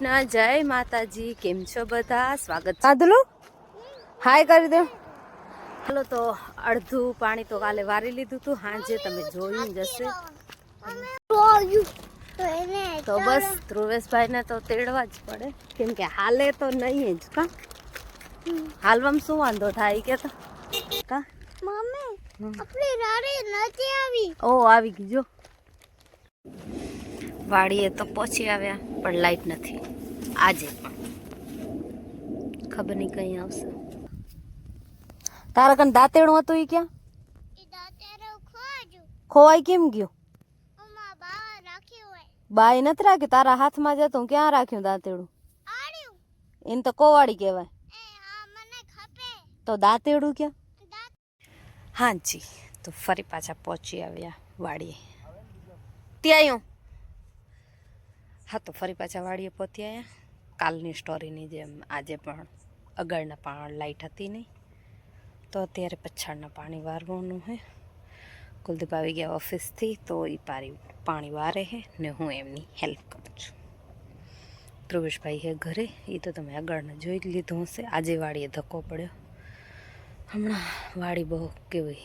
કૃષ્ણ, જય માતાજી. કેમ છો બધા? સ્વાગત. સાધલો હાય કરી દે. હાલો, તો અડધું પાણી તો કાલે વારી લીધું હતું, હાંજે તમે જોયું જશે. તો બસ ધ્રુવેશભાઈ ને તો તેડવા જ પડે, કેમ કે હાલે તો નહીં જ. કા હાલવામાં શું વાંધો થાય કે? તો કા મમ્મી આપણી રાડી નથી આવી. ઓ આવી ગઈ જો. વાડીએ તો પહોંચી આવ્યા, પણ લાઈટ નથી આજે પણ. ખબર નહીં કઈ આવશે. તારા કન દાંતેડું હતું એ ક્યાં? ખોવાઈ કેમ ગયું? બાઈ નથી રાખ્યું, તારા હાથમાં જતું. ક્યાં રાખ્યું દાંતેડું? એને તો કોવાડી કહેવાય. તો દાંતેડું ક્યાં? હાજી, તો ફરી પાછા પહોંચી આવ્યા વાડીએ. ત્યાં હા, તો ફરી પાછા વાડીએ પહોંચી આવ્યા. કાલની સ્ટોરીની જેમ આજે પણ અગળના પાણી લાઈટ હતી નહીં, તો અત્યારે પછાડના પાણી વારવાનું છે. કુલદીપ આવી ગયા ઓફિસથી, તો એ પાણી વારે છે ને હું એમની હેલ્પ કરું છું. ધ્રુવેશભાઈ છે ઘરે, એ તો તમે આગળને જોઈ જ લીધું હશે. આજે વાડીએ ધક્કો પડ્યો. હમણાં વાડી બહુ કેવી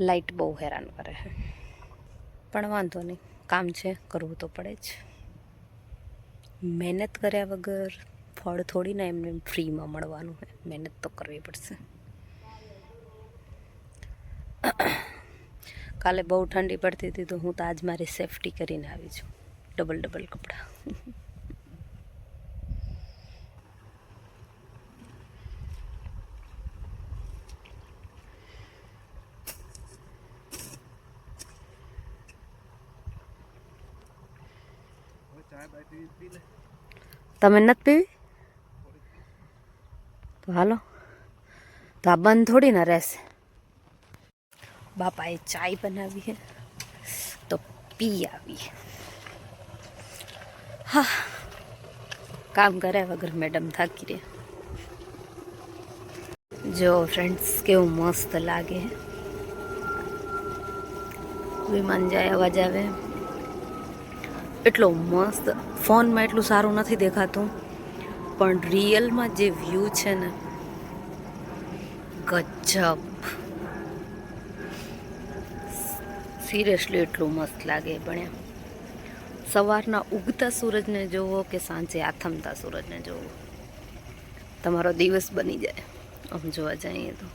લાઈટ બહુ હેરાન કરે છે, પણ વાંધો નહીં, કામ છે, કરવું તો પડે જ. મહેનત કર્યા વગર ફળ થોડી ના એમને ફ્રીમાં મળવાનું હોય, મહેનત તો કરવી પડશે. કાલે બહુ ઠંડી પડતી હતી, તો હું તો આજ મારી સેફટી કરીને આવી છું. ડબલ કપડાં. તમે નથી પીવી તો હાલો, તો આ બંધ થોડી ના રહેશે. બાપાએ ચાય બનાવી છે તો પી આવી. હા, કામ કર્યા વગર મેડમ થાકી રહ્યા. જો ફ્રેન્ડ્સ, કેવું મસ્ત લાગે. વિમાન જાય, અવાજ આવે, એટલો મસ્ત. ફોનમાં એટલું સારું નથી દેખાતું, પણ રિયલમાં જે વ્યૂ છે ને, ગજબ. સિરિયસલી એટલું મસ્ત લાગે. પણ સવારના ઉગતા સૂરજને જોવો કે સાંજે આથમતા સૂરજને જોવો, તમારો દિવસ બની જાય આમ જોવા જઈએ તો.